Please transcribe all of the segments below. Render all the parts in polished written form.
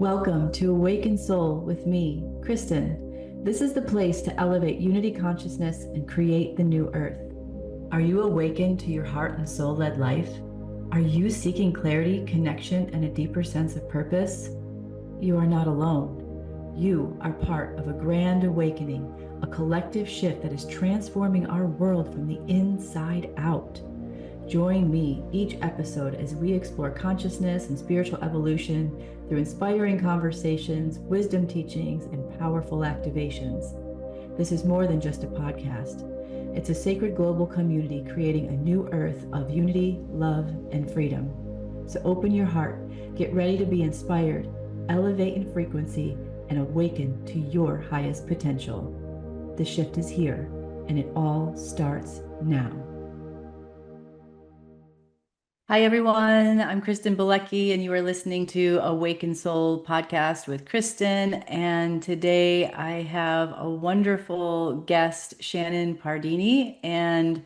Welcome to Awakened Soul with me, Kristen. This is the place to elevate unity consciousness and create the new earth. Are you awakened to your heart and soul led life? Are you seeking clarity, connection, and a deeper sense of purpose? You are not alone. You are part of a grand awakening, a collective shift that is transforming our world from the inside out. Join me each episode as we explore consciousness and spiritual evolution through inspiring conversations, wisdom teachings, and powerful activations. This is more than just a podcast. It's a sacred global community creating a new earth of unity, love, and freedom. So open your heart, get ready to be inspired, elevate in frequency, and awaken to your highest potential. The shift is here, and it all starts now. Hi, everyone. I'm Kristen Bleki, and you are listening to Awakened Soul podcast with Kristen. And today I have a wonderful guest, Shannon Pardini. And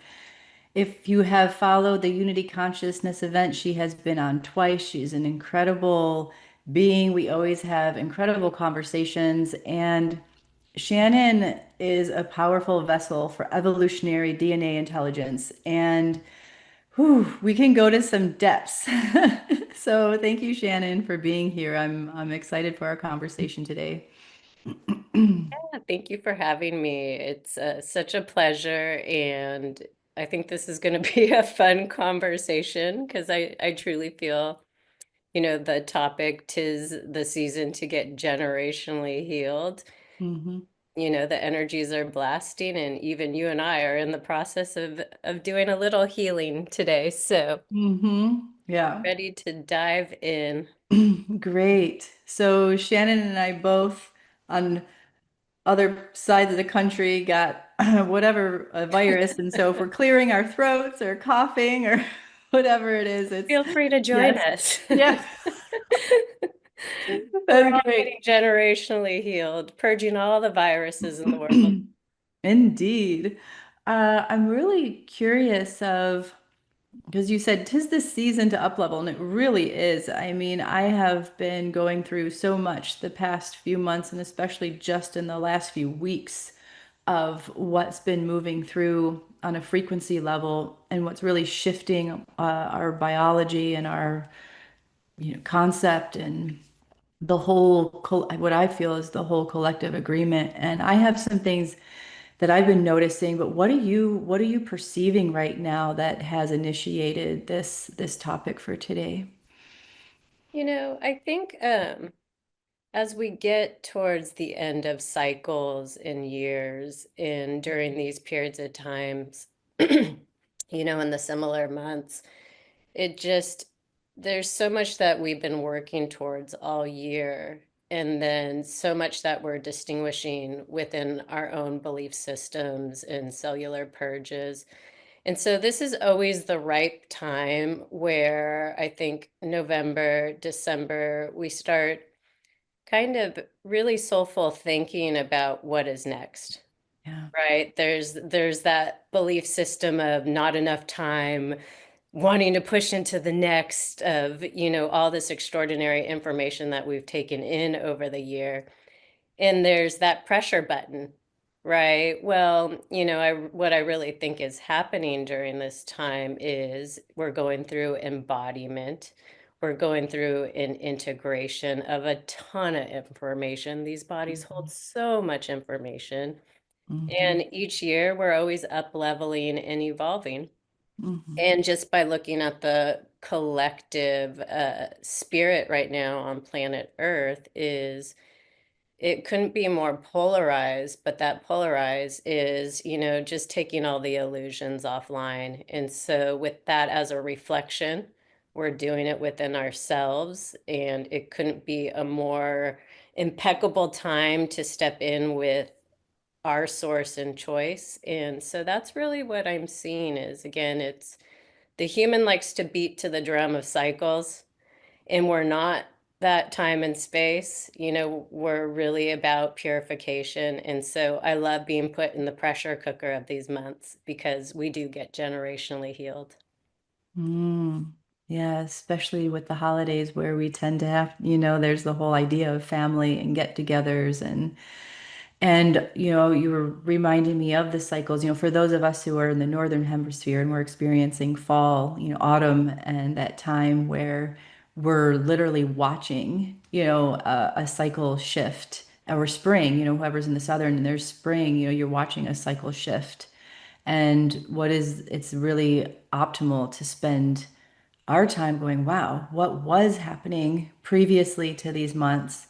if you have followed the Unity Consciousness event, she has been on twice. She's an incredible being. We always have incredible conversations. And Shannon is a powerful vessel for evolutionary DNA intelligence. And we can go to some depths. So thank you, Shannon, for being here. I'm excited for our conversation today. Yeah, thank you for having me. It's such a pleasure, and I think this is going to be a fun conversation because I truly feel, the topic tis the season to get generationally healed. Hmm. The energies are blasting, and even you and I are in the process of doing a little healing today. So Yeah. ready to dive in. Great. So Shannon and I both on other sides of the country got whatever a virus. And so if we're clearing our throats or coughing or whatever it is, it's Feel free to join yes. us. Yes. We're That's all great. getting generationally healed, purging all the viruses in the world. Indeed. I'm really curious of because you said tis the season to up level, and it really is. I mean, I have been going through so much the past few months, and especially just in the last few weeks of what's been moving through on a frequency level and what's really shifting our biology and our concept and the whole what I feel is the whole collective agreement. And I have some things that I've been noticing, but what are you perceiving right now that has initiated this topic for today? I think as we get towards the end of cycles and years, and during these periods of times, in the similar months, it just, there's so much that we've been working towards all year, and then so much that we're distinguishing within our own belief systems and cellular purges. And so this is always the right time where I think November, December, we start kind of really soulful thinking about what is next. Yeah. Right? There's that belief system of not enough time, wanting to push into the next of, all this extraordinary information that we've taken in over the year. And there's that pressure button, right? Well, what I really think is happening during this time is we're going through embodiment. We're going through an integration of a ton of information. These bodies hold so much information. Hmm. And each year we're always up leveling and evolving. Hmm. And just by looking at the collective spirit right now on planet Earth is it couldn't be more polarized, but that polarized is, just taking all the illusions offline. And so, with that as a reflection, we're doing it within ourselves. And it couldn't be a more impeccable time to step in with our source and choice. And so, that's really what I'm seeing is again, it's the human likes to beat to the drum of cycles and we're not that time and space. We're really about purification. And so I love being put in the pressure cooker of these months because we do get generationally healed. Mm. Yeah, especially with the holidays where we tend to have, there's the whole idea of family and get-togethers and you were reminding me of the cycles, for those of us who are in the northern hemisphere and we're experiencing fall, autumn and that time where we're literally watching, a cycle shift or spring, whoever's in the southern and there's spring, you're watching a cycle shift. And it's really optimal to spend our time going, wow, what was happening previously to these months?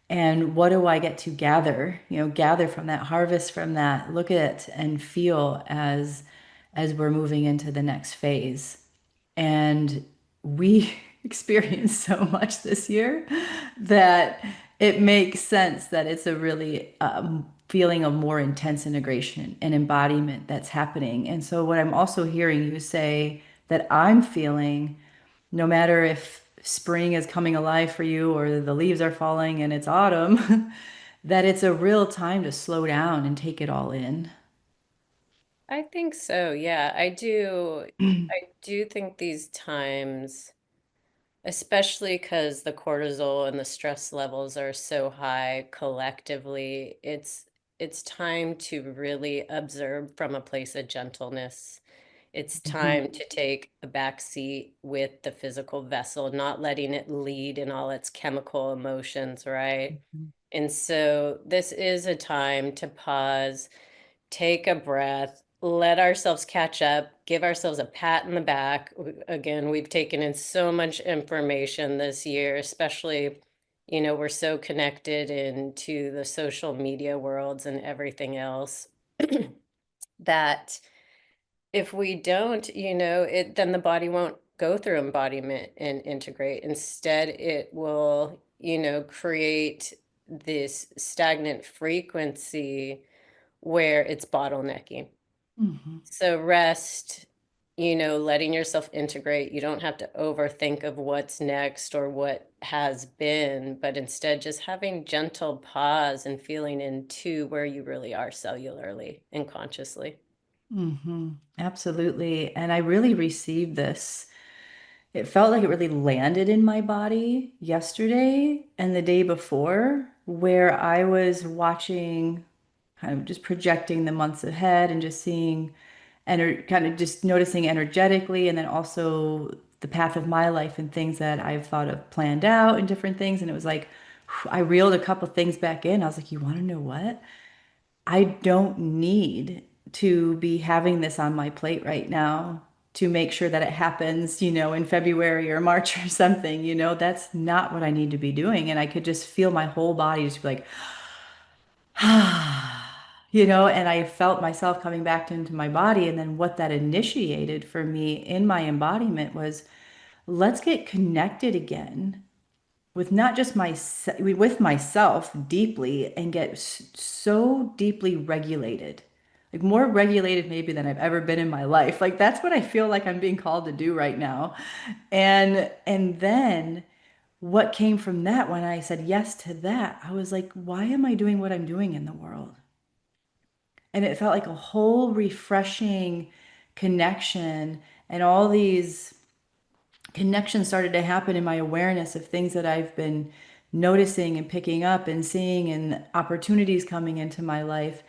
And what do I get to gather from that, harvest from that, look at and feel as we're moving into the next phase. And we experienced so much this year that it makes sense that it's a really feeling of more intense integration and embodiment that's happening. And so, what I'm also hearing you say that I'm feeling, no matter if spring is coming alive for you or the leaves are falling and it's autumn, that it's a real time to slow down and take it all in. I think so. Yeah, I do. I do think these times, especially because the cortisol and the stress levels are so high collectively, it's time to really observe from a place of gentleness. It's Mhm. time to take a back seat with the physical vessel, not letting it lead in all its chemical emotions, right? Mhm. And so this is a time to pause, take a breath, let ourselves catch up, give ourselves a pat in the back. Again, we've taken in so much information this year, especially, we're so connected into the social media worlds and everything else that if we don't, then the body won't go through embodiment and integrate. Instead, it will, create this stagnant frequency where it's bottlenecking. Mhm. So rest, letting yourself integrate. You don't have to overthink of what's next or what has been, but instead just having gentle pause and feeling into where you really are cellularly and consciously. Absolutely. And I really received this. It felt like it really landed in my body yesterday and the day before, where I was watching, kind of just projecting the months ahead and just seeing, and kind of just noticing energetically, and then also the path of my life and things that I've thought of planned out and different things. And it was like, I reeled a couple things back in. I was like, you want to know what? I don't need to be having this on my plate right now to make sure that it happens, in February or March or something, that's not what I need to be doing. And I could just feel my whole body just be like, and I felt myself coming back into my body. And then what that initiated for me in my embodiment was, let's get connected again with not just my with myself deeply and get so deeply regulated, like more regulated maybe than I've ever been in my life. Like that's what I feel like I'm being called to do right now. And then what came from that, when I said yes to that, I was like, why am I doing what I'm doing in the world? And it felt like a whole refreshing connection, and all these connections started to happen in my awareness of things that I've been noticing and picking up and seeing, and opportunities coming into my life.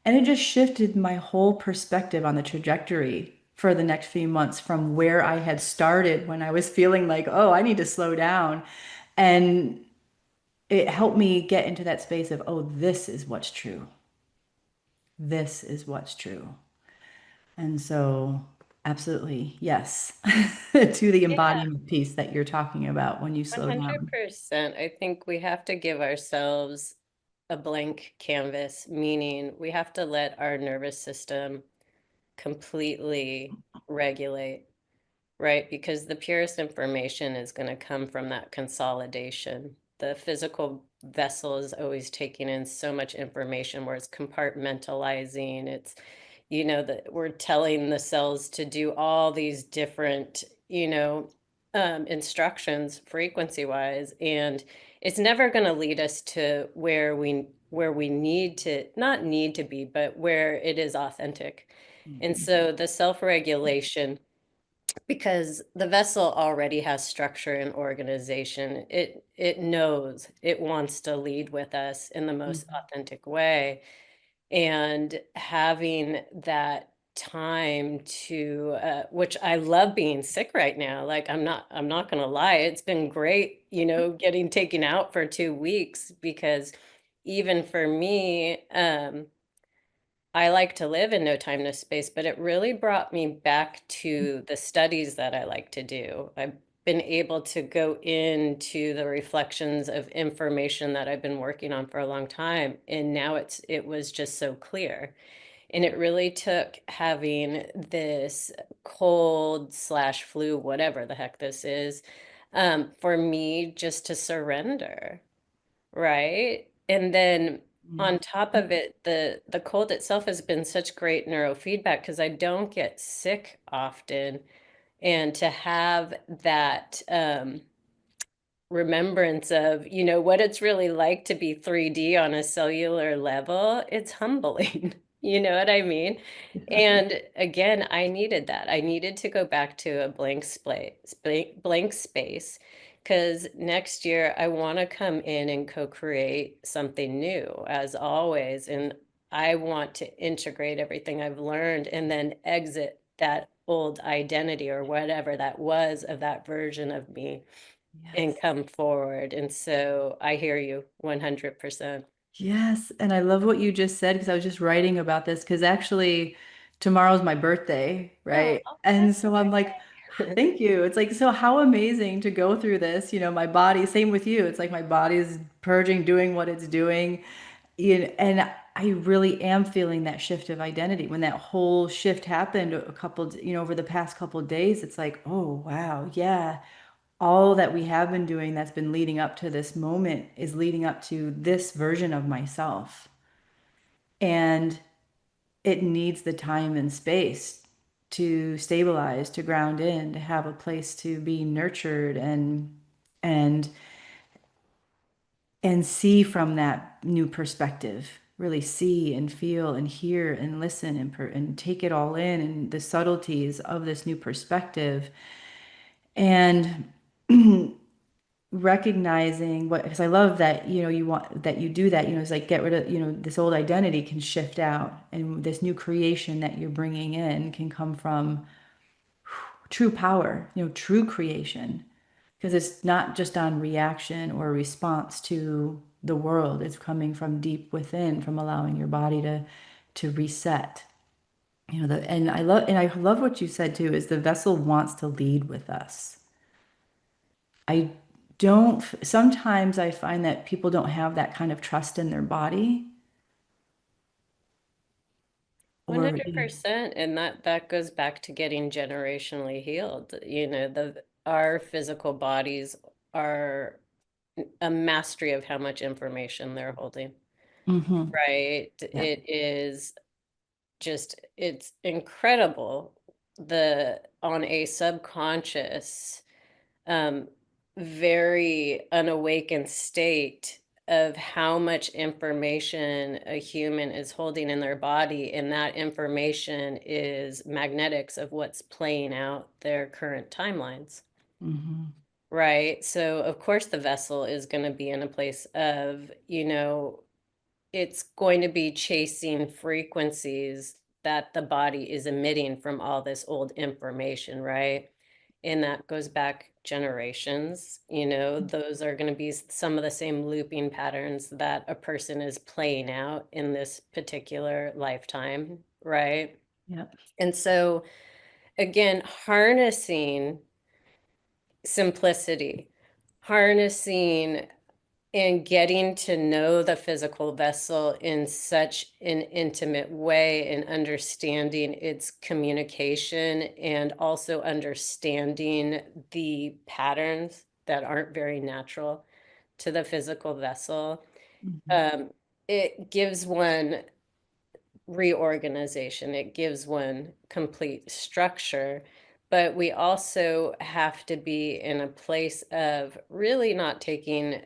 And it just shifted my whole perspective on the trajectory for the next few months from where I had started when I was feeling like, oh, I need to slow down. And it helped me get into that space of, oh, this is what's true. This is what's true. And so, absolutely, yes, to the Yeah, embodiment piece that you're talking about when you slow down. 100%. I think we have to give ourselves a blank canvas, meaning we have to let our nervous system completely regulate. Right, because the purest information is going to come from that consolidation. The physical vessel is always taking in so much information where it's compartmentalizing. It's, that we're telling the cells to do all these different, instructions frequency wise. And it's never going to lead us to where we need to, not need to be, but where it is authentic. And Mhm. so the self-regulation because the vessel already has structure and organization. It knows it wants to lead with us in the most Mhm. authentic way. And having that time to which I love being sick right now. Like I'm not gonna lie, it's been great, getting taken out for 2 weeks, because even for me, I like to live in no time, no space, but it really brought me back to the studies that I like to do. I've been able to go into the reflections of information that I've been working on for a long time, and now it was just so clear. And it really took having this cold slash flu, whatever the heck this is, for me just to surrender. Right. And then on top Mhm. of it, the cold itself has been such great neurofeedback because I don't get sick often. And to have that remembrance of, what it's really like to be 3D on a cellular level, it's humbling. You know what I mean? Yeah. And again, I needed that. I needed to go back to a blank space, because next year I want to come in and co-create something new, as always. And I want to integrate everything I've learned and then exit that old identity or whatever that was of that version of me and Yes. come forward. And so I hear you 100%. Yes, and I love what you just said because I was just writing about this because actually tomorrow's my birthday, Oh, right? And happy so I'm like, birthday. thank you. It's like, so how amazing to go through this, my body, same with you. It's like my body is purging, doing what it's doing. And I really am feeling that shift of identity. When that whole shift happened a couple, over the past couple of days, it's like, oh, wow, yeah, all that we have been doing that's been leading up to this moment is leading up to this version of myself. And it needs the time and space to stabilize, to ground in, to have a place to be nurtured and and see from that new perspective. Really see and feel and hear and listen and take it all in and the subtleties of this new perspective. And recognizing what, because I love that, you want that you do that, it's like get rid of, this old identity can shift out and this new creation that you're bringing in can come from true power, true creation, because it's not just on reaction or response to the world. It's coming from deep within, from allowing your body to reset. And I love what you said too, is the vessel wants to lead with us. I don't, sometimes I find that people don't have that kind of trust in their body or, 100%. And that goes back to getting generationally healed. Our physical bodies are a mastery of how much information they're holding, hmm right? yeah. It's incredible, the on a subconscious, um, very unawakened state of how much information a human is holding in their body, and that information is magnetics of what's playing out their current timelines. hmm Right. So, of course, the vessel is going to be in a place of, it's going to be chasing frequencies that the body is emitting from all this old information, right? And that goes back generations. Those are going to be some of the same looping patterns that a person is playing out in this particular lifetime, right? yeah. And so, again, harnessing simplicity, harnessing and getting to know the physical vessel in such an intimate way, and understanding its communication, and also understanding the patterns that aren't very natural to the physical vessel. hmm Um, it gives one reorganization, it gives one complete structure, but we also have to be in a place of really not taking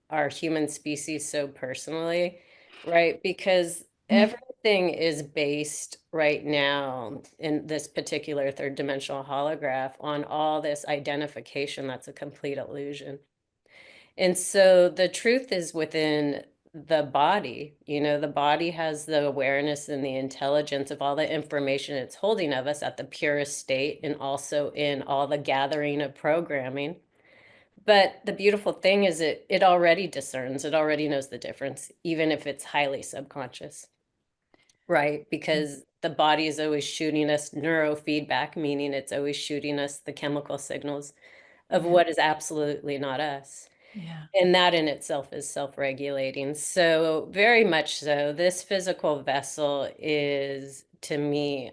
our human species so personally, right? Because everything everything is based right now in this particular third dimensional holograph on all this identification that's a complete illusion. And so the truth is within the body. The body has the awareness and the intelligence of all the information it's holding of us at the purest state, and also in all the gathering of programming. But the beautiful thing is it already discerns, it already knows the difference, even if it's highly subconscious, right? Because the body is always shooting us neurofeedback, meaning it's always shooting us the chemical signals of Yeah. what is absolutely not us. Yeah. And that in itself is self-regulating. So very much so, this physical vessel is, to me,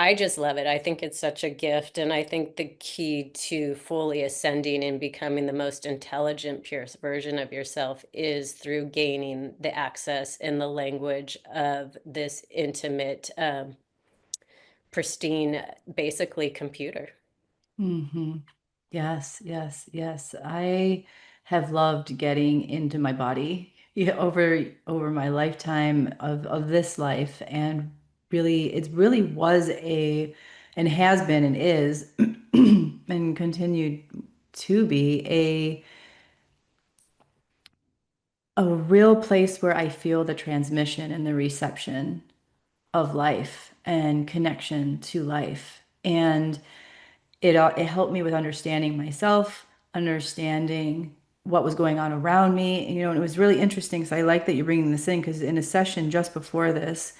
I just love it. I think it's such a gift. And I think the key to fully ascending and becoming the most intelligent, purest version of yourself is through gaining the access and the language of this intimate, pristine, basically computer. Mm-hmm. Yes, yes, yes. I have loved getting into my body, yeah, over my lifetime of this life, and really, it really was and has been and is and continued to be a real place where I feel the transmission and the reception of life and connection to life. And it helped me with understanding myself, understanding what was going on around me. And it was really interesting. So I like that you're bringing this in, because in a session just before this,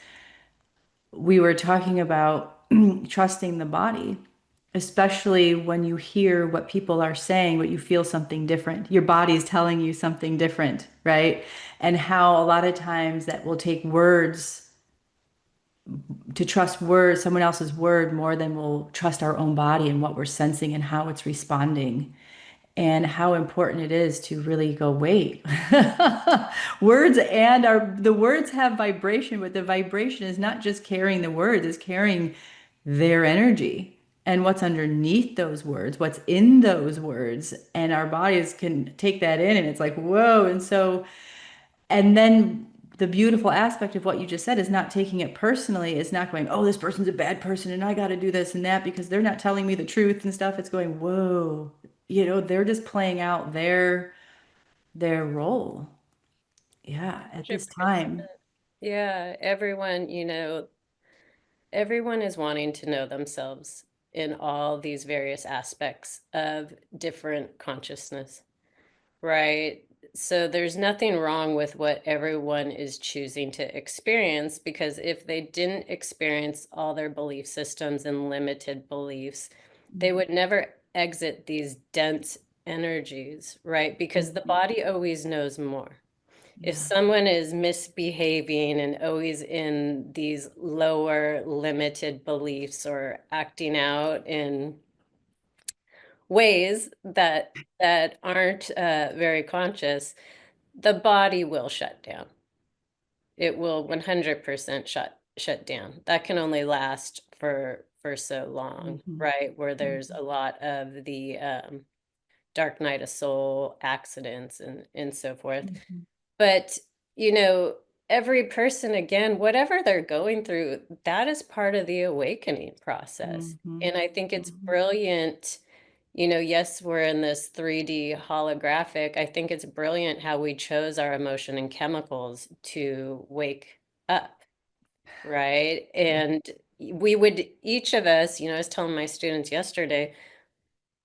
we were talking about trusting the body, especially when you hear what people are saying, but you feel something different. Your body is telling you something different, right? And how a lot of times that will take words to trust words, someone else's word, more than we'll trust our own body and what we're sensing and how it's responding. And how important it is to really go, wait. Words and the words have vibration, but the vibration is not just carrying the words, it's carrying their energy and what's underneath those words, what's in those words. And our bodies can take that in, and it's like, whoa. And so, and then the beautiful aspect of what you just said is not taking it personally. It's not going, oh, this person's a bad person and I got to do this and that because they're not telling me the truth and stuff. It's going, whoa, they're just playing out their role. Yeah, at this 100%. time. Yeah, everyone is wanting to know themselves in all these various aspects of different consciousness, right? So there's nothing wrong with what everyone is choosing to experience, because if they didn't experience all their belief systems and limited beliefs, they would never exit these dense energies, right? Because the Mhm. body always knows more. If Yeah. someone is misbehaving and always in these lower limited beliefs or acting out in ways that aren't very conscious, the body will shut down. It will 100% shut down. That can only last for so long, Mhm. right? Where there's Mhm. a lot of the dark night of soul accidents and so forth. Mhm. But, you know, every person, again, whatever they're going through, that is part of the awakening process. Mhm. And I think it's Mhm. brilliant. Yes, we're in this 3D holographic. I think it's brilliant how we chose our emotion and chemicals to wake up, right? Yeah. And we would, each of us, I was telling my students yesterday,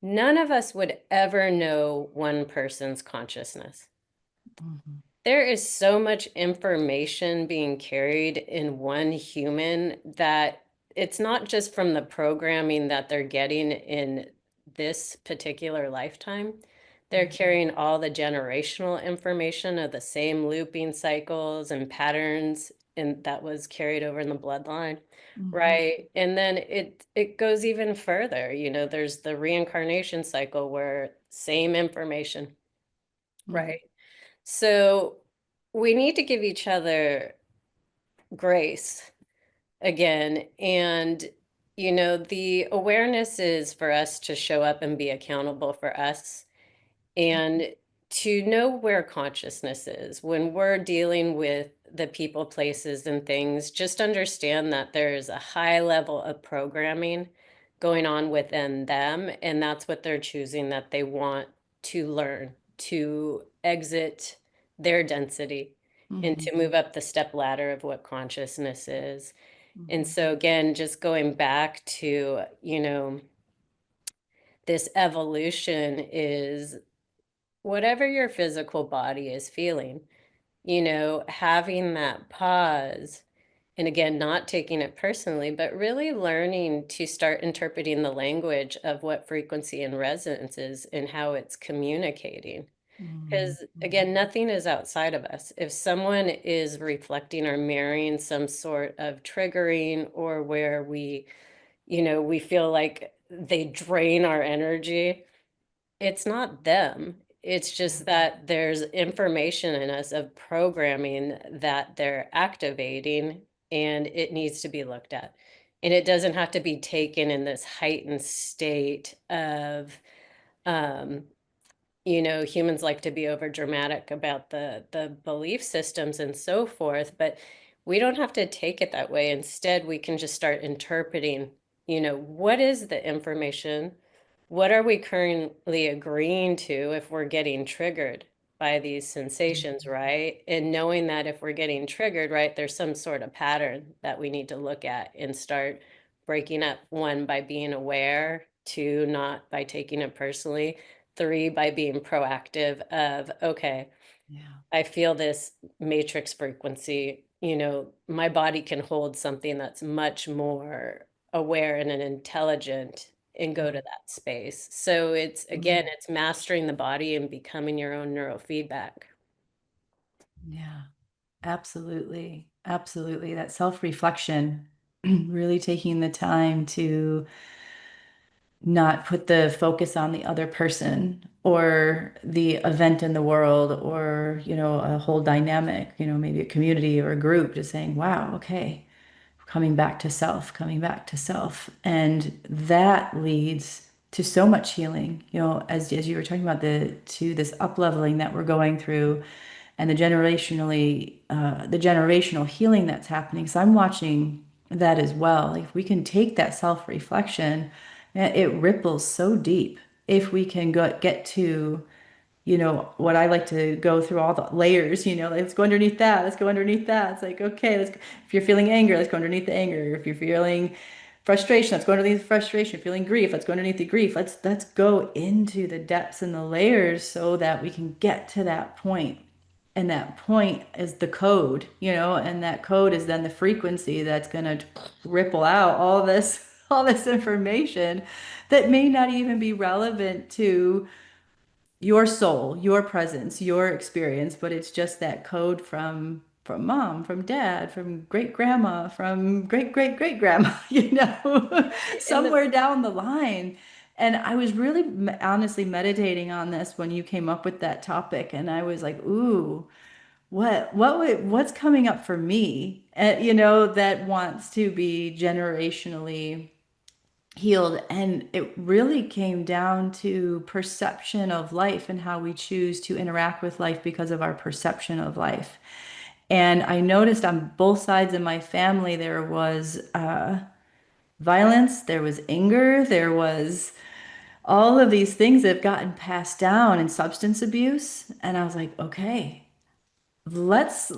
none of us would ever know one person's consciousness. Mhm. There is so much information being carried in one human that it's not just from the programming that they're getting in this particular lifetime. They're Yeah. carrying all the generational information of the same looping cycles and patterns, and that was carried over in the bloodline, Mhm. right? And then it goes even further. There's the reincarnation cycle where same information, Mhm. right? So we need to give each other grace again. And, the awareness is for us to show up and be accountable for us, and to know where consciousness is when we're dealing with the people, places, and things, just understand that there's a high level of programming going on within them, and that's what they're choosing that they want to learn to exit their density and Mm-hmm. to move up the step ladder of what consciousness is. And Mm-hmm. so, again, just going back to, this evolution is whatever your physical body is feeling, having that pause. And again, not taking it personally, but really learning to start interpreting the language of what frequency and resonance is and how it's communicating. Because Mm-hmm. again, nothing is outside of us. If someone is reflecting or mirroring some sort of triggering or where we feel like they drain our energy, it's not them. It's just that there's information in us of programming that they're activating and it needs to be looked at. And it doesn't have to be taken in this heightened state of um, humans like to be over dramatic about the belief systems and so forth, but we don't have to take it that way. Instead, we can just start interpreting, what is the information? What are we currently agreeing to if we're getting triggered by these sensations, right? And knowing that if we're getting triggered, right, there's some sort of pattern that we need to look at and start breaking up. One, by being aware. Two, not by taking it personally. Three, by being proactive of, okay, Yeah. I feel this matrix frequency, my body can hold something that's much more aware and an intelligent and go to that space. So it's again, Mm. it's mastering the body and becoming your own neurofeedback. Yeah. Absolutely. Absolutely. That self-reflection, really taking the time to not put the focus on the other person or the event in the world or, a whole dynamic, maybe a community or a group, just saying, wow, okay, coming back to self, coming back to self. And that leads to so much healing, as you were talking about this up-leveling that we're going through and the generational healing that's happening. So I'm watching that as well. Like if we can take that self-reflection, it ripples so deep. If we can get to, what I like to go through all the layers, let's go underneath that. Let's go underneath that. It's like, okay, if you're feeling anger, let's go underneath the anger. If you're feeling frustration, let's go underneath the frustration. Feeling grief, let's go underneath the grief. Let's go into the depths and the layers so that we can get to that point. And that point is the code, and that code is then the frequency that's going to ripple out all this information that may not even be relevant to your soul, your presence, your experience, but it's just that code from mom, from dad, from great grandma, from great grandma, And the somewhere down the line. And I was really honestly meditating on this when you came up with that topic, and I was like, ooh, what's coming up for me, that wants to be generationally healed. And it really came down to perception of life and how we choose to interact with life because of our perception of life. And I noticed on both sides of my family, there was violence, there was anger, there was all of these things that have gotten passed down and substance abuse. And I was like, okay, let's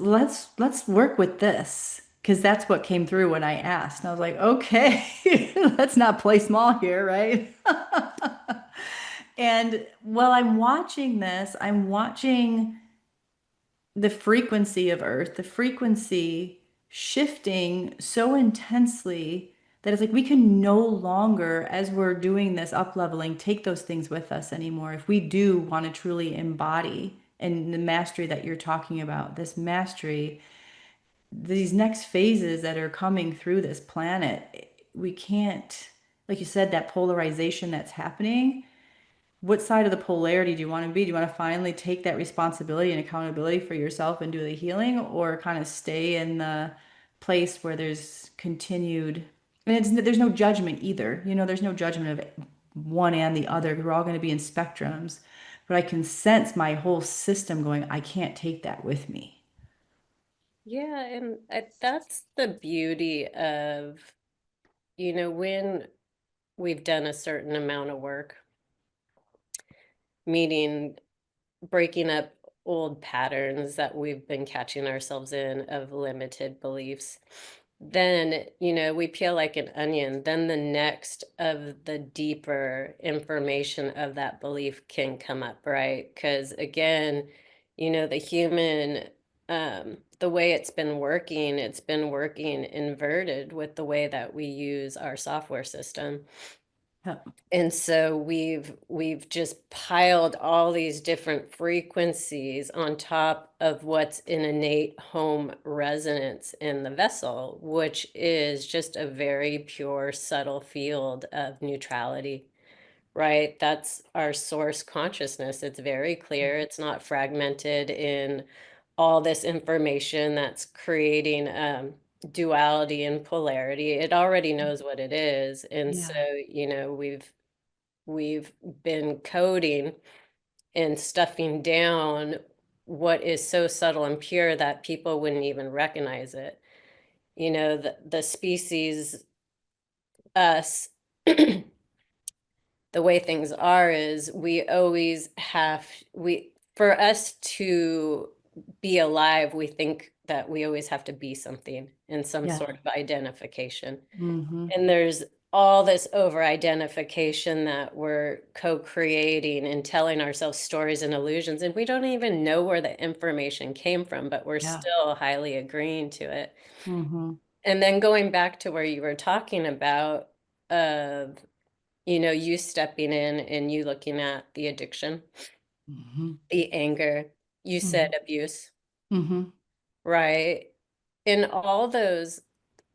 work with this because that's what came through when I asked. And I was like, okay, let's not play small here, right? And while I'm watching this, I'm watching the frequency of Earth, the frequency shifting so intensely that it's like we can no longer, as we're doing this up leveling, take those things with us anymore. If we do want to truly embody and the mastery that you're talking about, this mastery, these next phases that are coming through this planet, we can't, like you said, that polarization that's happening. What side of the polarity do you want to be? Do you want to finally take that responsibility and accountability for yourself and do the healing, or kind of stay in the place where there's continued, and there's no judgment either. There's no judgment of one and the other. We're all going to be in spectrums, but I can sense my whole system going, I can't take that with me. Yeah, and that's the beauty of, when we've done a certain amount of work, meaning breaking up old patterns that we've been catching ourselves in of limited beliefs. Then, we peel like an onion. Then the next of the deeper information of that belief can come up, right? Because again, the human, the way it's been working inverted with the way that we use our software system. Yeah. And so we've just piled all these different frequencies on top of what's an innate home resonance in the vessel, which is just a very pure, subtle field of neutrality, right? That's our source consciousness. It's very clear. It's not fragmented in all this information that's creating duality and polarity. It already knows what it is. And so, Yeah. we've been coding and stuffing down what is so subtle and pure that people wouldn't even recognize it. The species, us, the way things are is we always have, for us to be alive, we think that we always have to be something in some Yeah. sort of identification. Mm-hmm. And there's all this over identification that we're co-creating and telling ourselves stories and illusions, and we don't even know where the information came from, but we're Yeah. still highly agreeing to it. Mm-hmm. And then going back to where you were talking about of you stepping in and you looking at the addiction, Mm-hmm. the anger, you said abuse, Mm-hmm. right? In all those,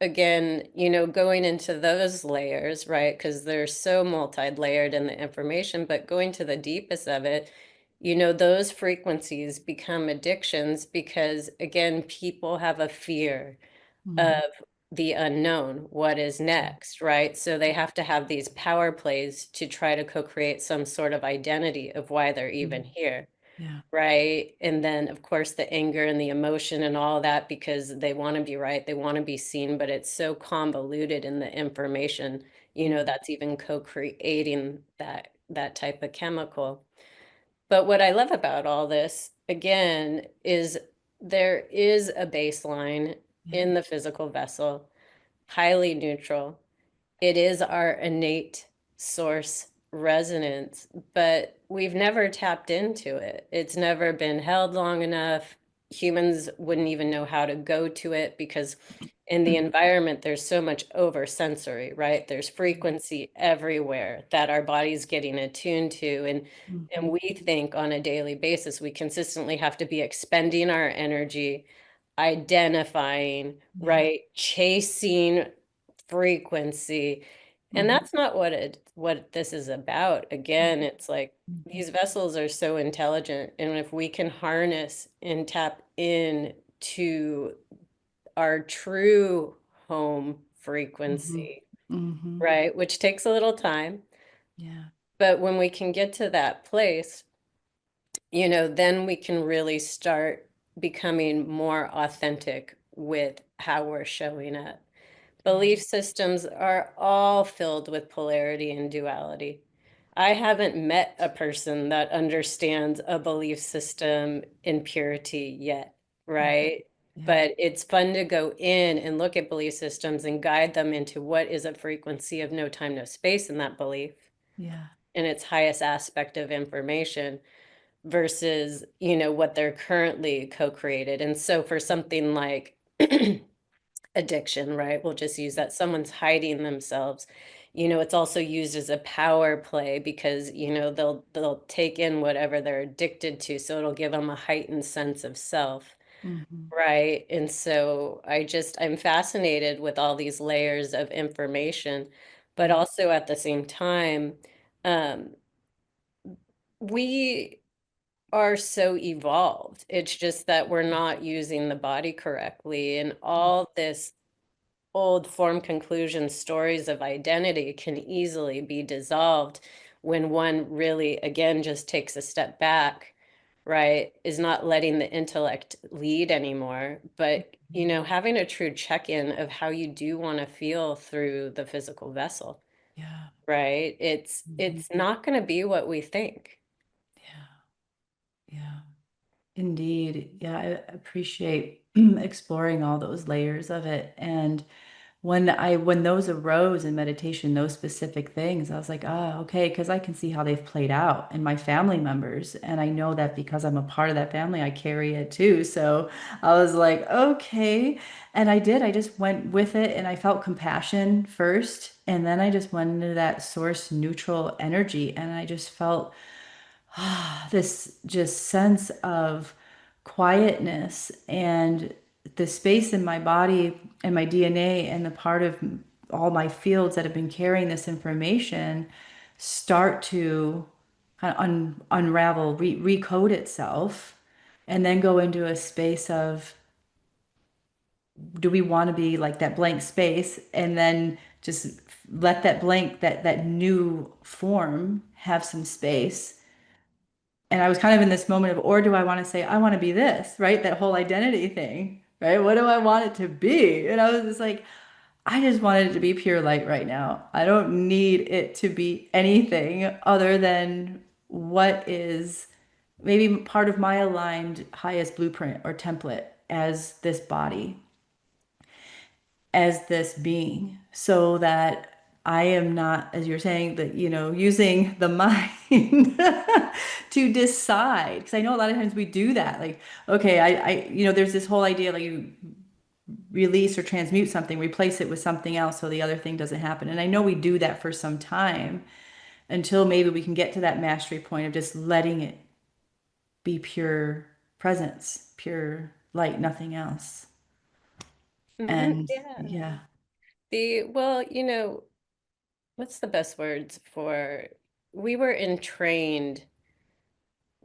again, going into those layers, right? Because they're so multi-layered in the information, but going to the deepest of it, those frequencies become addictions because, again, people have a fear Mm-hmm. of the unknown, what is next, right? So they have to have these power plays to try to co-create some sort of identity of why they're even Mm-hmm. here. Yeah. Right. And then, of course, the anger and the emotion and all that because they want to be right. They want to be seen, but it's so convoluted in the information, Mm-hmm. that's even co-creating that type of chemical. But what I love about all this, again, is there is a baseline Yeah. in the physical vessel, highly neutral. It is our innate source resonance, but we've never tapped into it. It's never been held long enough. Humans wouldn't even know how to go to it because in the environment, there's so much over sensory, right? There's frequency everywhere that our body's getting attuned to. And Mm-hmm. we think on a daily basis, we consistently have to be expending our energy, identifying, Yeah. right? Chasing frequency. And Mm-hmm. that's not what this is about. Again, it's like Mm-hmm. these vessels are so intelligent, and if we can harness and tap in to our true home Mm-hmm. frequency, Mm-hmm. right? Which takes a little time, Yeah. but when we can get to that place, then we can really start becoming more authentic with how we're showing up. Yeah. Belief systems are all filled with polarity and duality. I haven't met a person that understands a belief system in purity yet, Mm-hmm. right? Yeah. But it's fun to go in and look at belief systems and guide them into what is a frequency of no time, no space in that belief Yeah. in its highest aspect of information versus, what they're currently co-created. And so for something like addiction, right? We'll just use that someone's hiding themselves. It's also used as a power play because, they'll take in whatever they're addicted to, so it'll give them a heightened sense of self, Mm-hmm. right? And so I'm fascinated with all these layers of information, but Yeah. also at the same time, um, we are so evolved. It's just that we're not using the body correctly, and all this old form conclusion stories of identity can easily be dissolved when one really, again, just takes a step back, right, is not letting the intellect lead anymore, but Mhm. having a true check-in of how you do want to feel through the physical vessel, Yeah. right? It's Mhm. it's not going to be what we think. Yeah. Yeah. Indeed. Yeah, I appreciate exploring all those layers of it. And when those arose in meditation, those specific things, I was like, ah, okay, because I can see how they've played out in my family members. And I know that because I'm a part of that family, I carry it too. So I was like, okay. And I did. I just went with it and I felt compassion first. And then I just went into that source neutral energy. And I just felt this just sense of quietness and the space in my body and my DNA and the part of all my fields that have been carrying this information start to kind of unravel, recode itself, and then go into a space of do we want to be like that blank space and then just let that blank that new form have some space. And I was kind of in this moment of, or do I want to say, I want to be this, right? That whole identity thing, right? What do I want it to be? And I was just like, I just wanted it to be pure light right now. I don't need it to be anything other than what is maybe part of my aligned highest blueprint or template as this body, as this being, so that I am not, as you're saying, that, using the mind to decide. Because I know a lot of times we do that. Like, okay, there's this whole idea like you release or transmute something, replace it with something else so the other thing doesn't happen. And I know we do that for some time until maybe we can get to that mastery point of just letting it be pure presence, pure light, nothing else. And Yeah. yeah. Well, what's the best words for we were entrained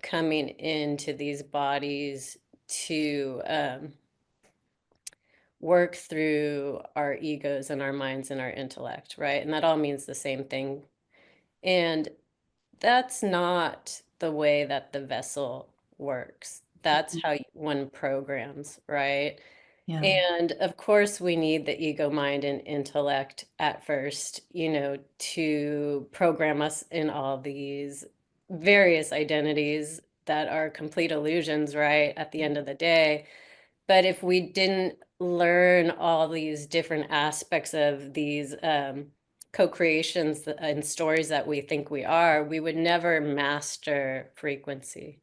coming into these bodies to work through our egos and our minds and our intellect, right? And that all means the same thing. And that's not the way that the vessel works. That's how one programs, right? Yeah. And of course, we need the ego, mind, and intellect at first, to program us in all these various identities that are complete illusions, right? At the end of the day. But if we didn't learn all these different aspects of these co-creations and stories that we think we are, we would never master frequency,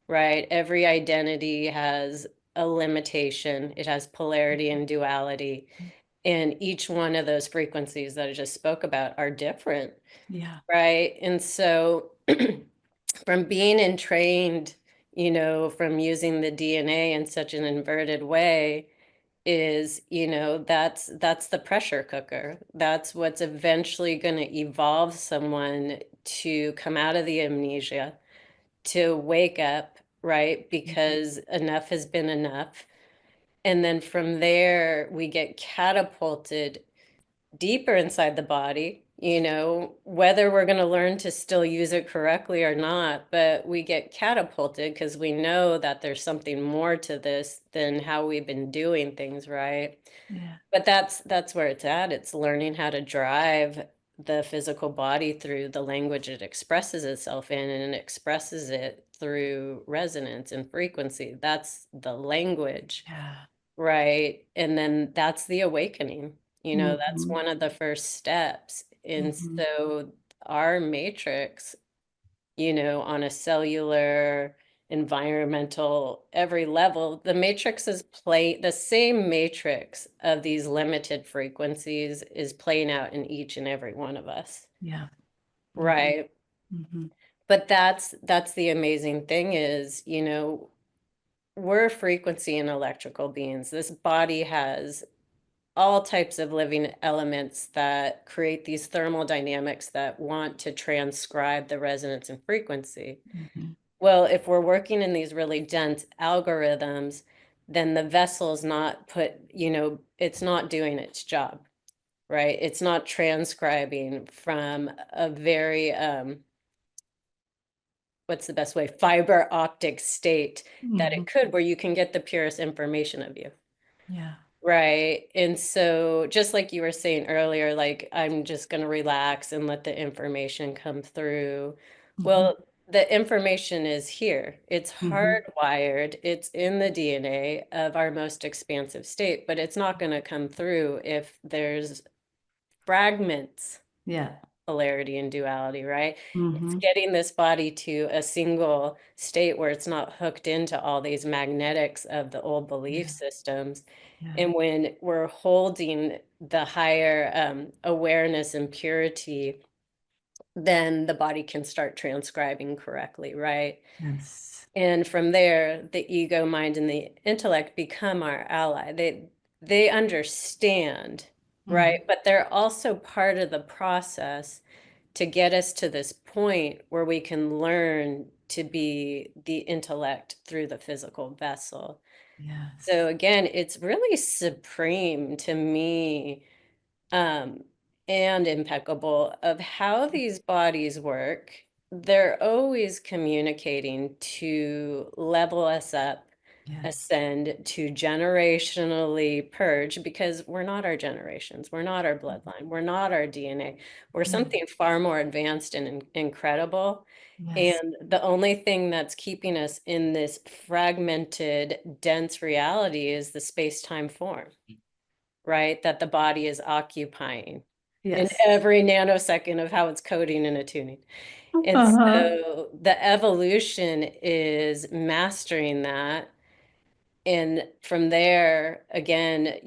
right? Every identity has a limitation, it has polarity and duality. And each one of those frequencies that I just spoke about are different, Yeah. right? And so from being entrained, from using the DNA in such an inverted way is, that's the pressure cooker. That's what's eventually going to evolve someone to come out of the amnesia, to wake up, right? Because enough has been enough. And then from there, we get catapulted deeper inside the body, whether we're going to learn to still use it correctly or not, but we get catapulted because we know that there's something more to this than how we've been doing things, right? Yeah. But that's where it's at. It's learning how to drive the physical body through the language it expresses itself in, and it expresses it through resonance and frequency. That's the language. Yeah. Right. And then that's the awakening. That's Hmm. one of the first steps. And Hmm. so our matrix, on a cellular, environmental, every level, the matrix is the same matrix of these limited frequencies is playing out in each and every one of us. Yeah. Hmm. Right. Hmm. But that's the amazing thing is, we're frequency and electrical beings. This body has all types of living elements that create these thermal dynamics that want to transcribe the resonance and frequency. Hmm. Well, if we're working in these really dense algorithms, then the vessel's not it's not doing its job, right? It's not transcribing from a very what's the best way, fiber optic state that Hmm. it could, where you can get the purest information of you. Yeah. Right. And so just like you were saying earlier, like I'm just going to relax and let the information come through. Hmm. Well, the information is here. It's Hmm. hardwired. It's in the DNA of our most expansive state, but it's not going to come through if there's fragments, Yeah. polarity and duality, right? It's Hmm. getting this body to a single state where it's not hooked into all these magnetics of the old belief Yeah. systems. Yeah. And when we're holding the higher awareness and purity, then the body can start transcribing correctly, right? Yes. And from there, the ego, mind, and the intellect become our ally. They understand, Hmm. right? But they're also part of the process to get us to this point where we can learn to be the intellect through the physical vessel. Yes. So again, it's really supreme to me, um, and impeccable of how these bodies work. They're always communicating to level us up, Yes. ascend, to generationally purge, because we're not our generations, we're not our bloodline, we're not our DNA. We're Yeah. something far more advanced and incredible. Yes. And the only thing that's keeping us in this fragmented, dense reality is the space-time form, right? That the body is occupying in Yes. every nanosecond of how it's coding and attuning. And Uh-huh. so the evolution is mastering that. And from there, again,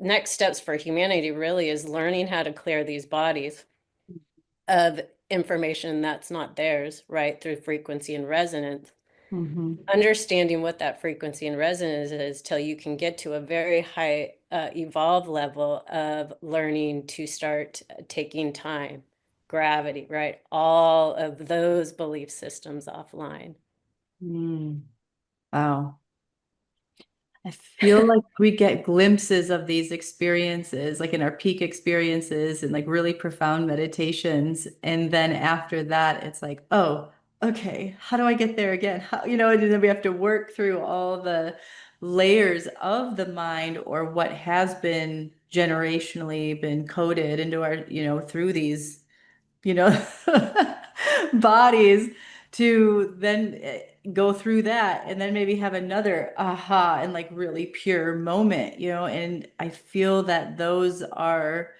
next steps for humanity really is learning how to clear these bodies of information that's not theirs, right? Through frequency and resonance. Hmm. Understanding what that frequency and resonance is till you can get to a very high evolved level of learning to start taking time, gravity, right? All of those belief systems offline. Mm. Wow. I feel like we get glimpses of these experiences, like in our peak experiences and like really profound meditations. And then after that, it's like, oh, okay, how do I get there again? How, and then we have to work through all the layers of the mind or what has been generationally been coded into our, through these you know, bodies to then go through that and then maybe have another aha and like really pure moment, and I feel that those are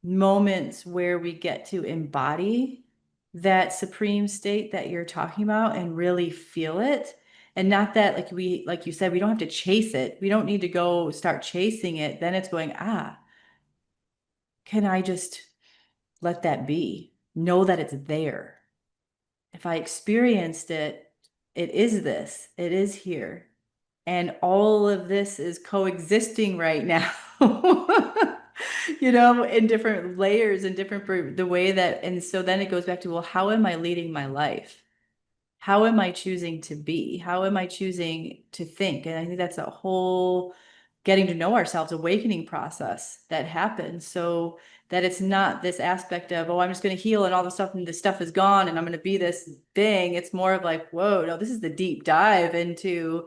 moments where we get to embody that supreme state that you're talking about and really feel it. And not that like you said, we don't have to chase it. We don't need to go start chasing it. Then it's going, can I just let that be? Know that it's there. If I experienced it, it is this, it is here. And all of this is coexisting right now, in different layers and different the way that, and so then it goes back to, well, how am I leading my life? How am I choosing to be? How am I choosing to think? And I think that's a whole getting to know ourselves, awakening process that happens. So that it's not this aspect of, oh, I'm just going to heal and all the stuff and this stuff is gone and I'm going to be this thing. It's more of like, whoa, no, this is the deep dive into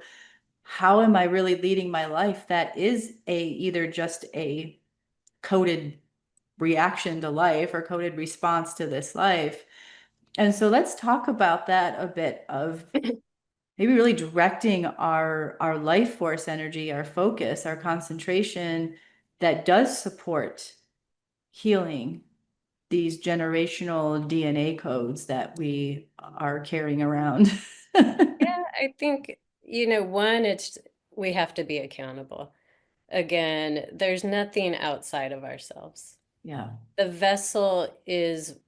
how am I really leading my life that is either just a coded reaction to life or coded response to this life. And so let's talk about that a bit of maybe really directing our life force energy, our focus, our concentration that does support healing these generational DNA codes that we are carrying around. Yeah, I think, one, it's we have to be accountable. Again, there's nothing outside of ourselves. Yeah. The vessel is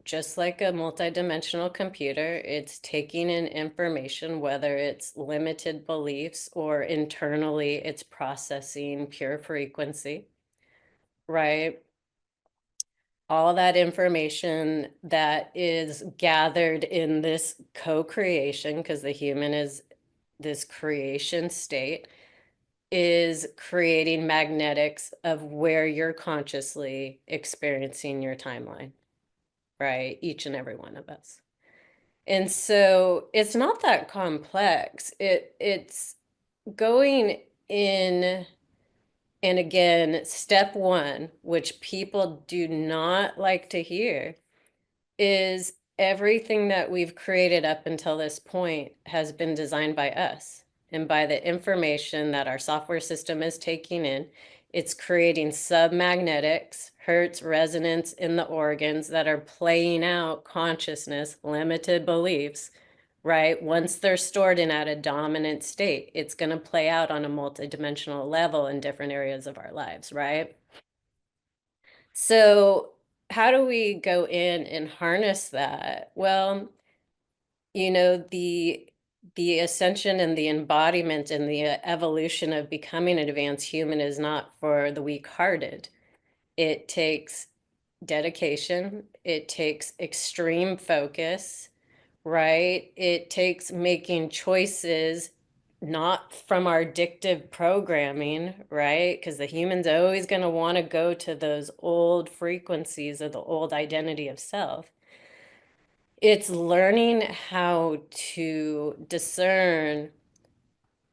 just like a multidimensional computer. It's taking in information, whether it's limited beliefs or internally it's processing pure frequency, right? All that information that is gathered in this co-creation, because the human is this creation state, is creating magnetics of where you're consciously experiencing your timeline, right? Each and every one of us. And so it's not that complex. It's going in, and again, step one, which people do not like to hear, is everything that we've created up until this point has been designed by us and by the information that our software system is taking in. It's creating submagnetics, hertz, resonance in the organs that are playing out consciousness, limited beliefs, right? Once they're stored in at a dominant state, it's going to play out on a multidimensional level in different areas of our lives, right? So, how do we go in and harness that? Well, the ascension and the embodiment and the evolution of becoming an advanced human is not for the weak-hearted. It takes dedication, it takes extreme focus, right? It takes making choices not from our addictive programming, right? Because the human's always going to want to go to those old frequencies of the old identity of self. It's learning how to discern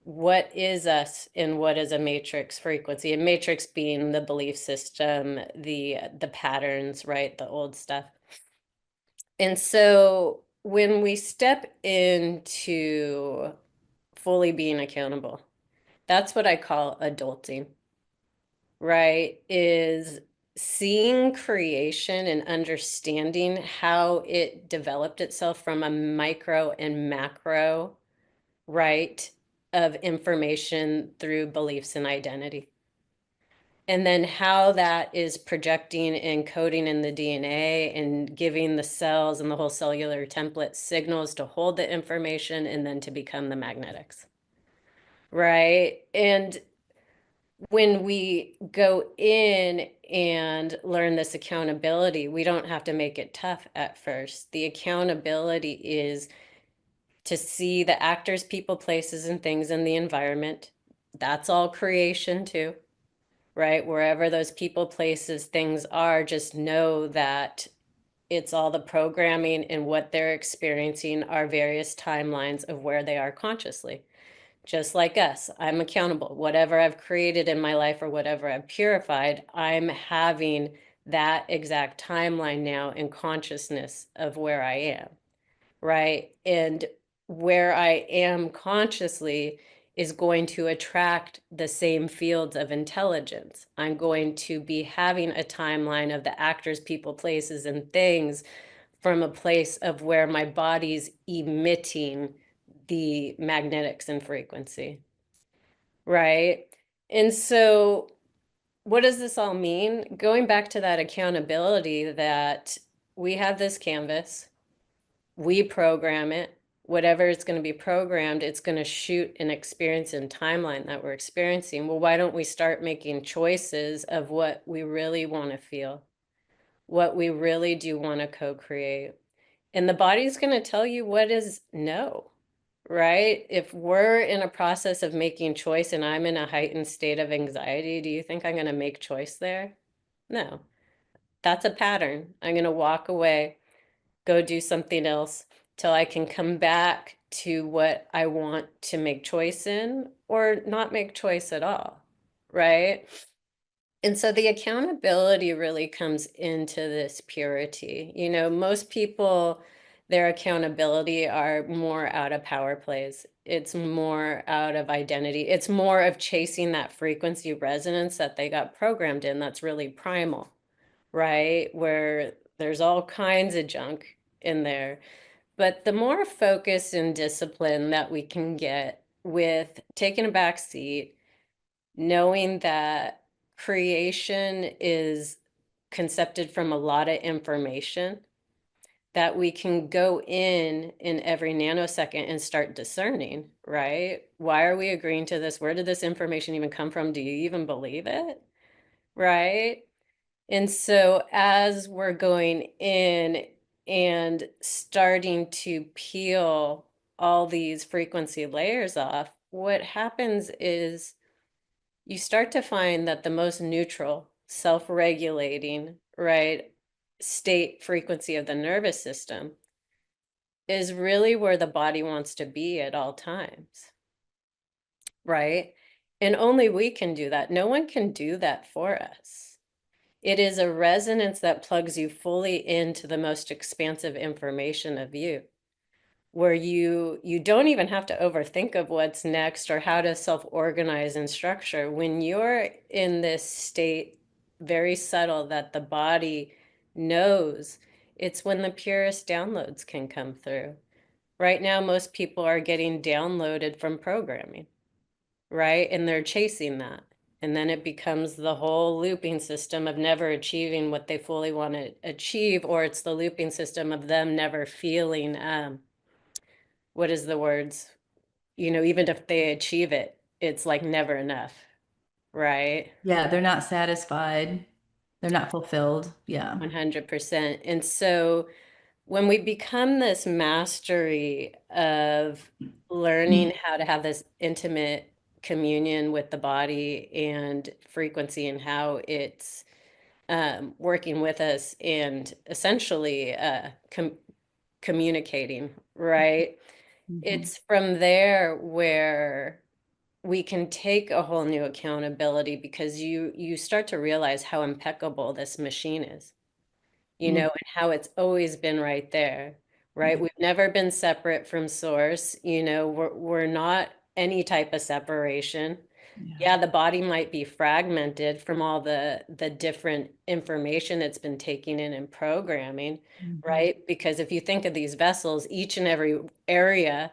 what is us and what is a matrix frequency. A matrix being the belief system, the patterns, right? The old stuff. And so when we step into fully being accountable, that's what I call adulting, right? Is seeing creation and understanding how it developed itself from a micro and macro, right, of information through beliefs and identity. And then how that is projecting and coding in the DNA and giving the cells and the whole cellular template signals to hold the information and then to become the magnetics. Right. And when we go in and learn this accountability, we don't have to make it tough at first. The accountability is to see the actors, people, places, and things in the environment. That's all creation too, right? Wherever those people, places, things are, just know that it's all the programming and what they're experiencing are various timelines of where they are consciously. Just like us, I'm accountable. Whatever I've created in my life or whatever I've purified, I'm having that exact timeline now in consciousness of where I am, right? And where I am consciously is going to attract the same fields of intelligence. I'm going to be having a timeline of the actors, people, places, and things from a place of where my body's emitting the magnetics and frequency, right? And so, what does this all mean? Going back to that accountability, that we have this canvas, we program it, whatever it's going to be programmed, it's going to shoot an experience and timeline that we're experiencing. Well, why don't we start making choices of what we really want to feel, what we really do want to co-create? And the body's going to tell you what is no, right? If we're in a process of making choice and I'm in a heightened state of anxiety, do you think I'm going to make choice there? No, that's a pattern. I'm going to walk away, go do something else till I can come back to what I want to make choice in or not make choice at all, right? And so the accountability really comes into this purity. Most people, their accountability are more out of power plays. It's more out of identity. It's more of chasing that frequency resonance that they got programmed in that's really primal, right? Where there's all kinds of junk in there. But the more focus and discipline that we can get with taking a back seat, knowing that creation is concepted from a lot of information, that we can go in every nanosecond and start discerning, right? Why are we agreeing to this? Where did this information even come from? Do you even believe it? Right? And so as we're going in and starting to peel all these frequency layers off, what happens is you start to find that the most neutral, self-regulating, right, state frequency of the nervous system is really where the body wants to be at all times, right? And only we can do that. No one can do that for us. It is a resonance that plugs you fully into the most expansive information of you, where you don't even have to overthink of what's next or how to self-organize and structure. When you're in this state, very subtle, that the body knows, it's when the purest downloads can come through. Right now, most people are getting downloaded from programming, right? And they're chasing that. And then it becomes the whole looping system of never achieving what they fully want to achieve, or it's the looping system of them never feeling, what is the words? Even if they achieve it, it's like never enough, right? Yeah, they're not satisfied. They're not fulfilled. Yeah. 100%. And so when we become this mastery of learning how to have this intimate communion with the body and frequency and how it's working with us and essentially communicating, right? Mhm. It's from there where we can take a whole new accountability, because you start to realize how impeccable this machine is, Mm. and how it's always been right there, right? Yeah. We've never been separate from source, we're not any type of separation. Yeah. Yeah, the body might be fragmented from all the different information it's been taking in and programming, Mhm. right? Because if you think of these vessels, each and every area,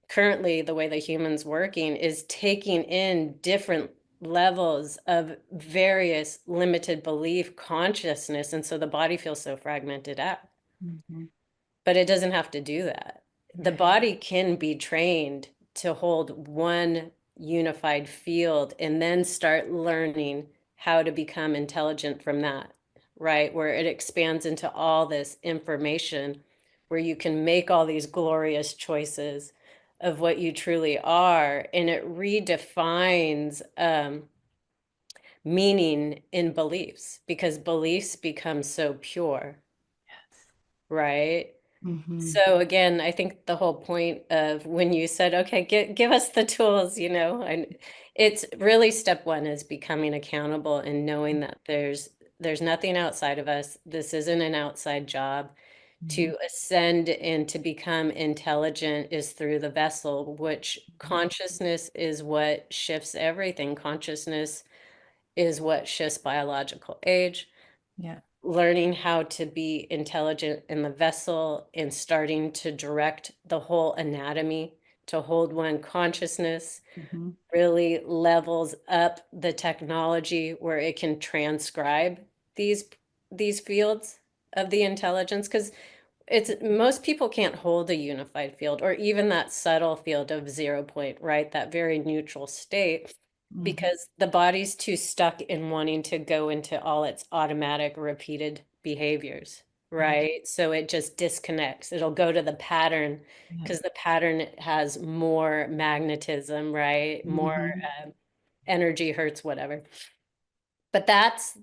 currently the way the human's working is taking in different levels of various limited belief consciousness, and so the body feels so fragmented out. Mhm. But it doesn't have to do that. The Right. body can be trained to hold one unified field and then start learning how to become intelligent from that, right? Where it expands into all this information, where you can make all these glorious choices of what you truly are. And it redefines meaning in beliefs, because beliefs become so pure, Yes. right? Mhm. So again, I think the whole point of when you said, okay, give us the tools, and it's really step one is becoming accountable and knowing that there's nothing outside of us. This isn't an outside job. Mhm. To ascend and to become intelligent is through the vessel, which consciousness is what shifts everything. Consciousness is what shifts biological age. Yeah. Learning how to be intelligent in the vessel and starting to direct the whole anatomy to hold one consciousness Mhm. really levels up the technology where it can transcribe these these fields of the intelligence, because it's most people can't hold a unified field or even that subtle field of 0 point, right? That very neutral state, Mhm. because the body's too stuck in wanting to go into all its automatic repeated behaviors, Yeah. right? So it just disconnects. It'll go to the pattern Yeah. because the pattern has more magnetism, right? More Mhm. energy, hertz, whatever. But that's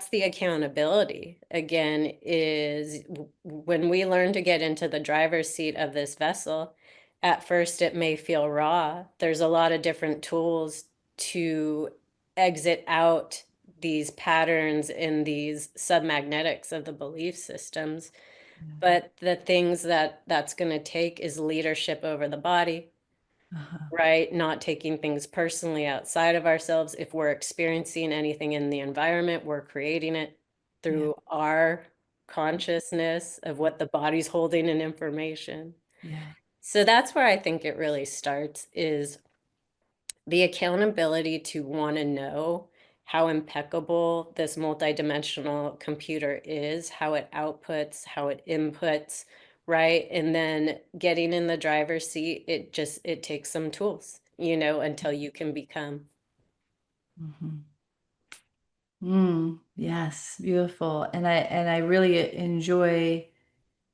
the accountability again, is when we learn to get into the driver's seat of this vessel. At first it may feel raw. There's a lot of different tools to exit out these patterns and these submagnetics of the belief systems, Yeah. but the things that's going to take is leadership over the body, Uh-huh. right? Not taking things personally outside of ourselves. If we're experiencing anything in the environment, we're creating it Yeah. through our consciousness of what the body's holding in information. Yeah. So that's where I think it really starts, is the accountability to want to know how impeccable this multidimensional computer is, how it outputs, how it inputs, right? And then getting in the driver's seat, it takes some tools, until you can become. Mhm. Yes, beautiful. And I really enjoy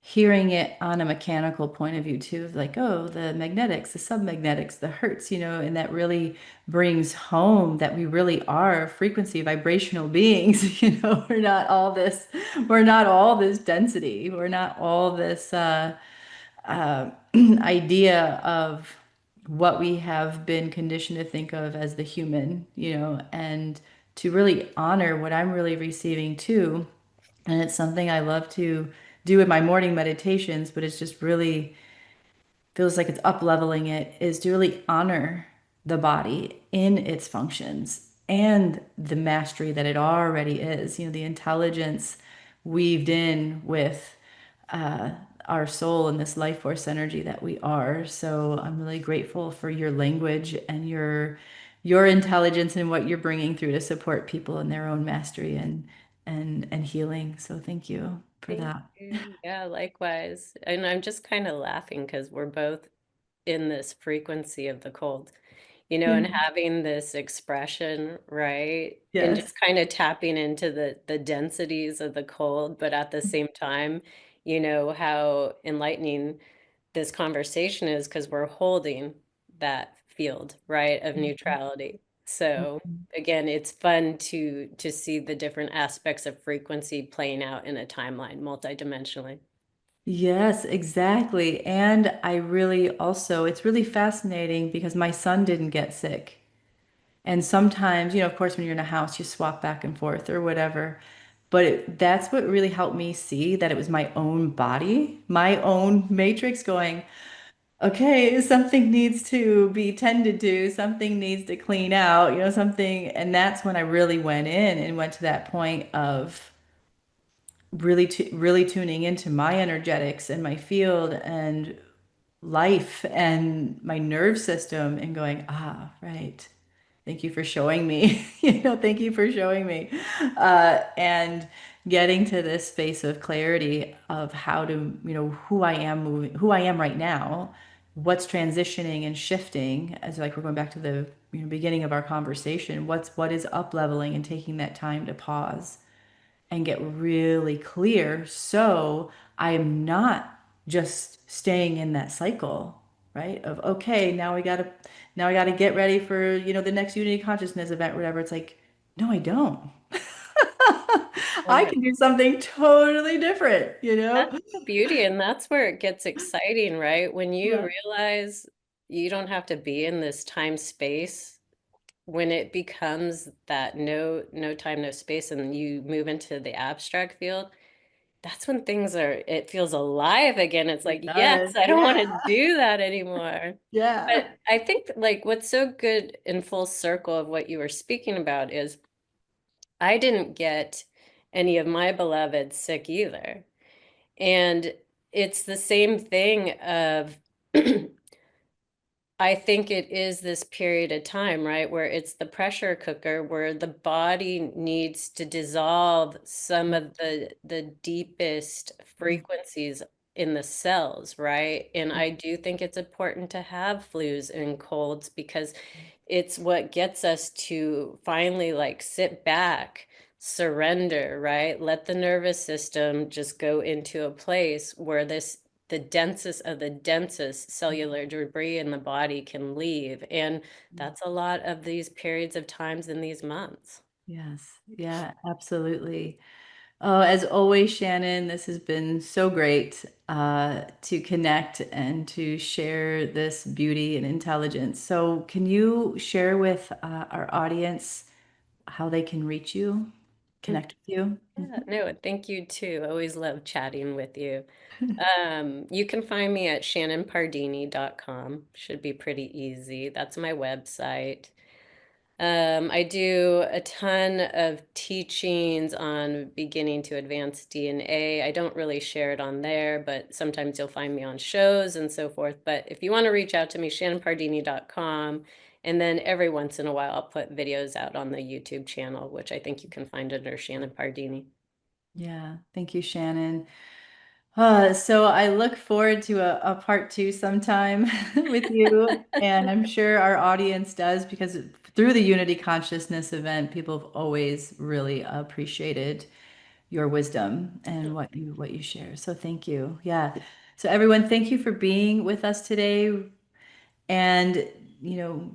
hearing it on a mechanical point of view too, of like, oh, the magnetics, the submagnetics, the hertz, and that really brings home that we really are frequency vibrational beings. We're not all this density. We're not all this uh, idea of what we have been conditioned to think of as the human, and to really honor what I'm really receiving too. And it's something I love to do in my morning meditations, but it's just really feels like it's up leveling it, is to really honor the body in its functions and the mastery that it already is, the intelligence weaved in with uh, our soul and this life force energy that we are. So I'm really grateful for your language and your intelligence and what you're bringing through to support people in their own mastery and healing. So thank you for Thank that. you. Yeah, likewise. And I'm just kind of laughing because we're both in this frequency of the cold, Yeah. and having this expression, right? And Yes. just kind of tapping into the densities of the cold, but at the same time, how enlightening this conversation is because we're holding that field, right, of neutrality. So again, it's fun to see the different aspects of frequency playing out in a timeline multidimensionally. Yes, exactly. And I really also, it's really fascinating because my son didn't get sick. And sometimes, of course, when you're in a house, you swap back and forth or whatever. But that's what really helped me see that it was my own body, my own matrix going, okay, something needs to be tended to, something needs to clean out, something. And that's when I really went in and went to that point of really tuning into my energetics and my field and life and my nerve system and going, right. Thank you for showing me, thank you for showing me. And getting to this space of clarity of how to, who I am moving, who I am right now, what's transitioning and shifting, as like we're going back to the beginning of our conversation, what is up leveling and taking that time to pause and get really clear so I am not just staying in that cycle, right? Of okay, now I gotta get ready for, the next Unity Consciousness event, whatever. It's like, no, I don't. I Yeah. can do something totally different. That's the beauty, and that's where it gets exciting, right? When you Yeah. realize you don't have to be in this time space, when it becomes that no time, no space, and you move into the abstract field, that's when it feels alive again. It's like, It does. yes, I don't want Yeah. to do that anymore. Yeah. But I think like what's so good in full circle of what you were speaking about is I didn't get any of my beloveds sick either. And it's the same thing of I think it is this period of time, right, where it's the pressure cooker where the body needs to dissolve some of the deepest frequencies in the cells, right? And I do think it's important to have flus and colds because it's what gets us to finally like sit back, surrender, right? Let the nervous system just go into a place where the densest of the densest cellular debris in the body can leave. And that's a lot of these periods of times in these months. Yes. Yeah, absolutely. Oh, as always, Shannon, this has been so great to connect and to share this beauty and intelligence. So, can you share with our audience how they can reach you, connect with you? Yeah, no, thank you too. I always love chatting with you. You can find me at shannonpardini.com. Should be pretty easy. That's my website. I do a ton of teachings on beginning to advanced DNA. I don't really share it on there, but sometimes you'll find me on shows and so forth. But if you want to reach out to me, shannonpardini.com. And then every once in a while, I'll put videos out on the YouTube channel, which I think you can find under Shannon Pardini. Yeah, thank you, Shannon. So I look forward to a part two sometime with you, and I'm sure our audience does because through the Unity Consciousness event, people have always really appreciated your wisdom and what you share. So thank you. Yeah. So everyone, thank you for being with us today and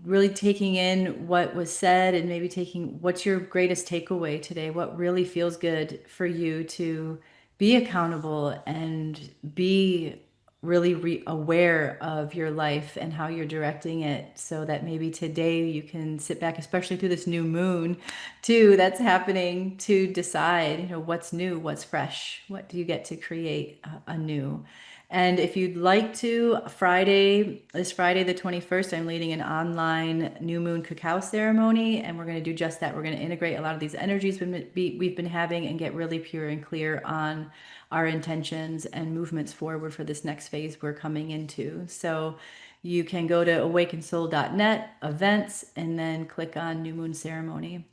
really taking in what was said and maybe taking what's your greatest takeaway today, what really feels good for you to be accountable and be really aware of your life and how you're directing it, so that maybe today you can sit back, especially through this new moon too that's happening, to decide, what's new, what's fresh, what do you get to create anew. And if you'd like to, this Friday, the 21st, I'm leading an online new moon cacao ceremony, and we're going to do just that. We're going to integrate a lot of these energies we've been having and get really pure and clear on our intentions and movements forward for this next phase we're coming into. So you can go to awakensoul.net, events, and then click on new moon ceremony.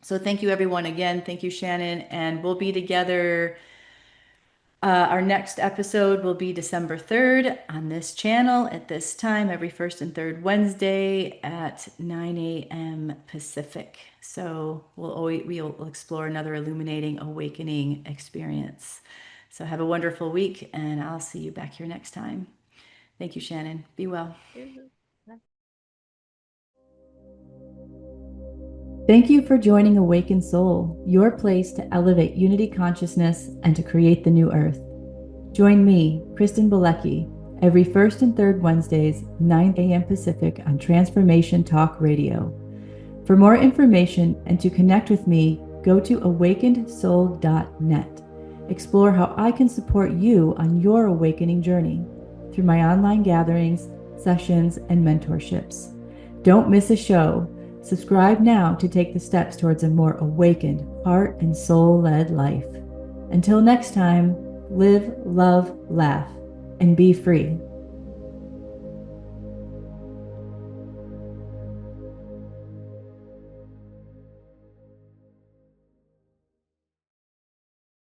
So thank you, everyone. Again, thank you, Shannon. And we'll be together. Our next episode will be December 3rd on this channel at this time, every first and third Wednesday at 9 a.m. Pacific. So we'll explore another illuminating, awakening experience. So have a wonderful week, and I'll see you back here next time. Thank you, Shannon. Be well. Thank you for joining Awakened Soul, your place to elevate unity consciousness and to create the new earth. Join me, Kristen Bleki, every first and third Wednesdays, 9 a.m. Pacific on Transformation Talk Radio. For more information and to connect with me, go to awakenedsoul.net. Explore how I can support you on your awakening journey through my online gatherings, sessions, and mentorships. Don't miss a show. Subscribe now to take the steps towards a more awakened, heart and soul-led life. Until next time, live, love, laugh, and be free.